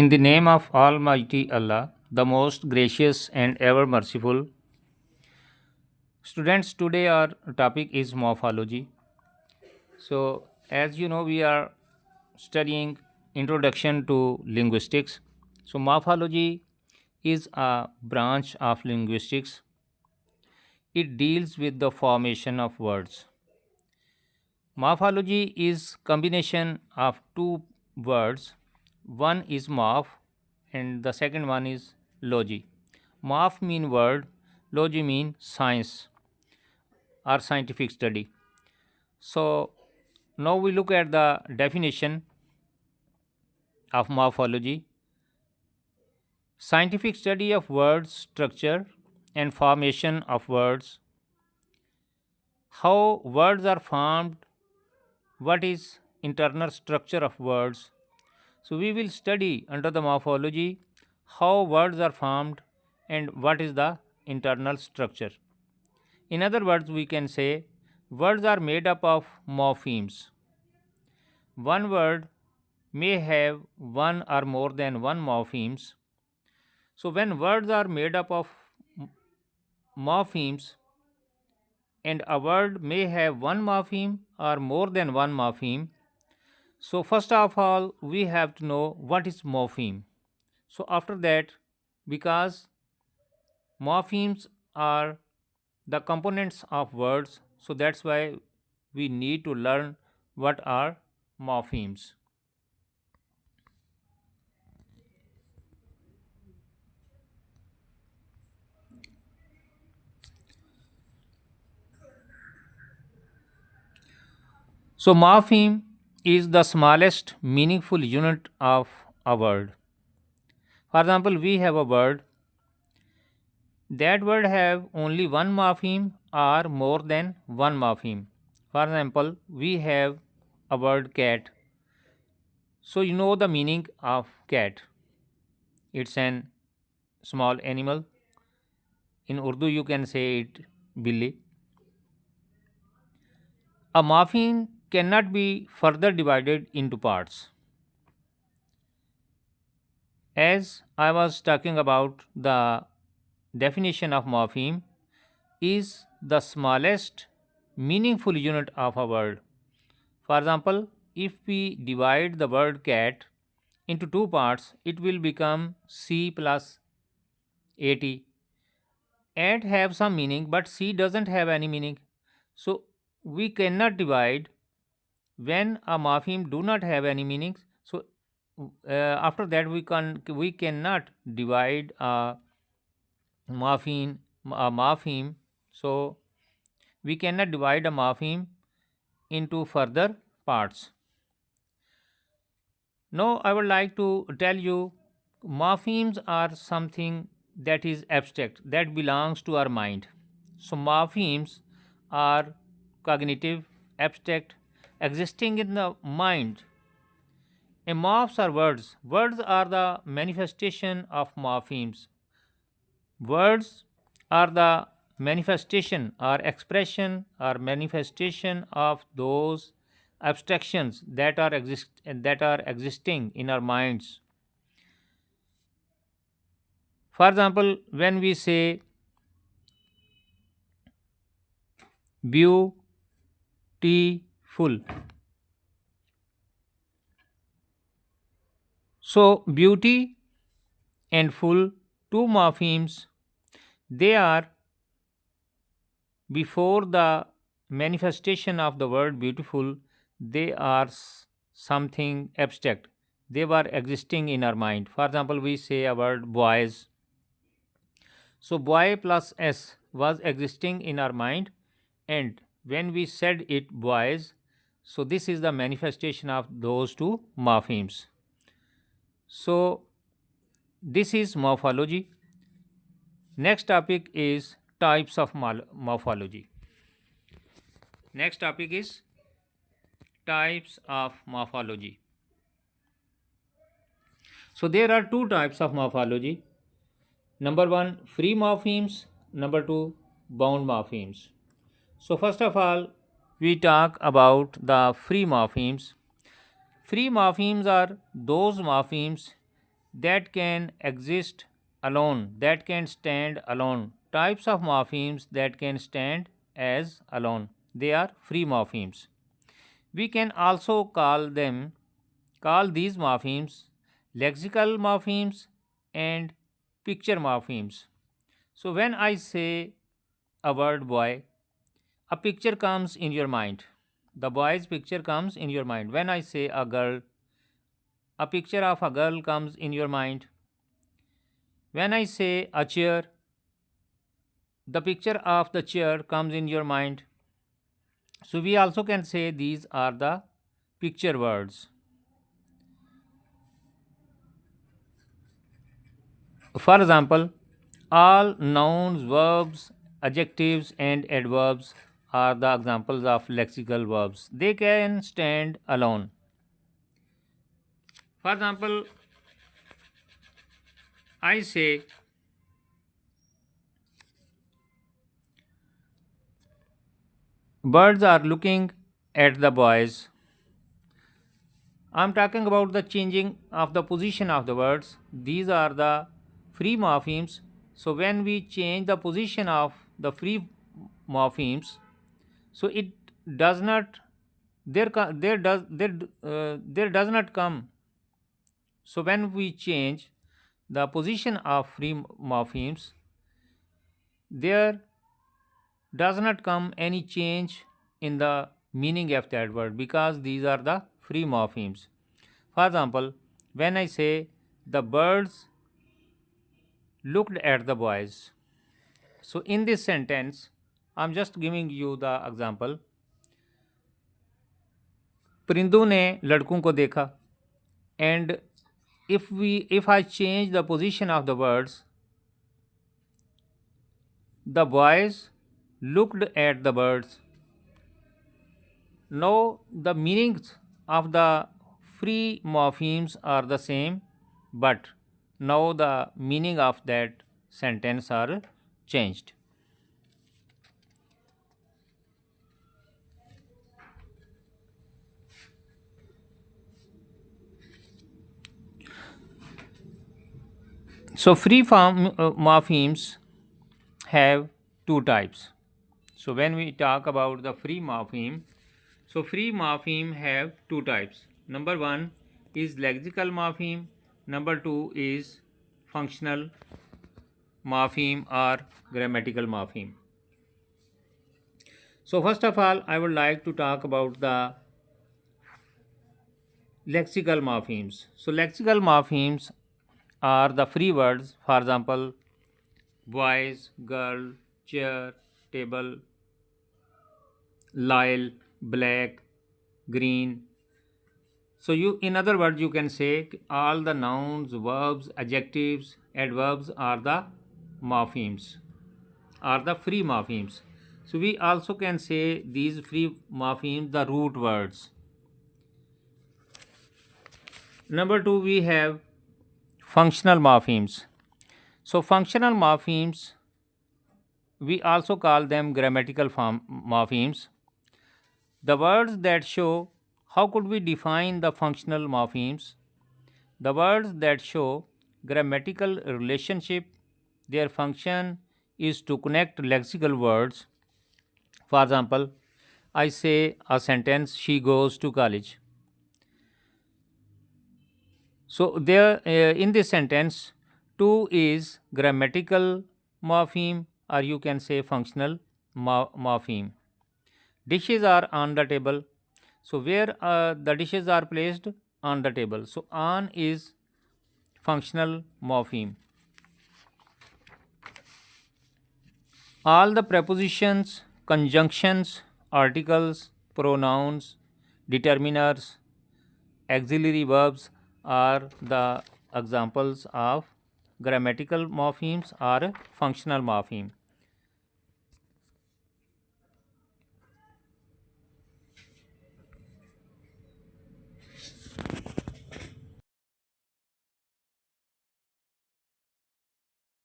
In the name of Almighty Allah, the most gracious and ever merciful. Students, today our topic is morphology. So, as you know, we are studying Introduction to Linguistics. So, morphology is a branch of linguistics. It deals with the formation of words. Morphology is combination of two words. One is morph and the second one is logy. Morph mean word, logy mean science or scientific study. So now we look at the definition of morphology. Scientific study of words structure and formation of words. How words are formed, what is internal structure of words. So we will study under the morphology how words are formed and what is the internal structure. In other words, we can say words are made up of morphemes. One word may have one or more than one morphemes. So when words are made up of morphemes and a word may have one morpheme or more than one morpheme, so first of all we have to know what is morpheme. So after that, because morphemes are the components of words, so that's why we need to learn what are morphemes. So morpheme is the smallest meaningful unit of a word. For example, we have a word, that word have only one morpheme or more than one morpheme. For example, we have a word cat. So you know the meaning of cat. It's an small animal. In Urdu you can say it billi. A morpheme cannot be further divided into parts. As I was talking about, the definition of morpheme is the smallest meaningful unit of a word. For example, if we divide the word cat into two parts, it will become C plus AT. And have some meaning, but C doesn't have any meaning. So we cannot divide when a morpheme do not have any meanings. So after that we cannot divide a morpheme. So we cannot divide a morpheme into further parts. Now I would like to tell you, morphemes are something that is abstract, that belongs to our mind. So morphemes are cognitive, abstract, existing in the mind. And morphs are words. Words are the manifestation of morphemes. Words are the manifestation or expression or manifestation of those abstractions that are existing in our minds. For example, when we say beautiful, so beauty and full, two morphemes, they are before the manifestation of the word beautiful, they are something abstract. They were existing in our mind. For example, we say a word boys. So boy plus s was existing in our mind, and when we said it boys, so this is the manifestation of those two morphemes. So this is morphology. Next topic is types of morphology. Next topic is types of morphology. So there are two types of morphology. Number one, free morphemes. Number two, bound morphemes. So first of all, we talk about the free morphemes. Free morphemes are those morphemes that can exist alone, that can stand alone. Types of morphemes that can stand as alone. They are free morphemes. We can also call these morphemes lexical morphemes and picture morphemes. So when I say a word boy, a picture comes in your mind. The boy's picture comes in your mind. When I say a girl, a picture of a girl comes in your mind. When I say a chair, the picture of the chair comes in your mind. So we also can say these are the picture words. For example, all nouns, verbs, adjectives, and adverbs are the examples of lexical verbs. They can stand alone. For example, I say birds are looking at the boys. I'm talking about the changing of the position of the words. These are the free morphemes. So when we change the position of the free morphemes, so it does not there does not come. So when we change the position of free morphemes, there does not come any change in the meaning of that word because these are the free morphemes. For example, when I say the birds looked at the boys, so in this sentence, I'm just giving you the example. परिंदों ने लड़कों को देखा, and if I change the position of the words, the boys looked at the birds. Now the meanings of the free morphemes are the same, but now the meaning of that sentence are changed. So free form morphemes have two types. So when we talk about the free morpheme, so free morpheme have two types. Number one is lexical morpheme. Number two is functional morpheme or grammatical morpheme. So first of all, I would like to talk about the lexical morphemes. So lexical morphemes are the free words, for example, boys, girl, chair, table, lyle, black, green. So you, in other words, you can say all the nouns, verbs, adjectives, adverbs are the morphemes, are the free morphemes. So we also can say these free morphemes the root words. Number two, we have functional morphemes. So functional morphemes, we also call them grammatical morphemes. The words that show, how could we define the functional morphemes? The words that show grammatical relationship, their function is to connect lexical words. For example, I say a sentence, she goes to college. So there in this sentence, to is grammatical morpheme or you can say functional morpheme. Dishes are on the table. So where the dishes are placed on the table. So on is functional morpheme. All the prepositions, conjunctions, articles, pronouns, determiners, auxiliary verbs are the examples of grammatical morphemes or functional morpheme.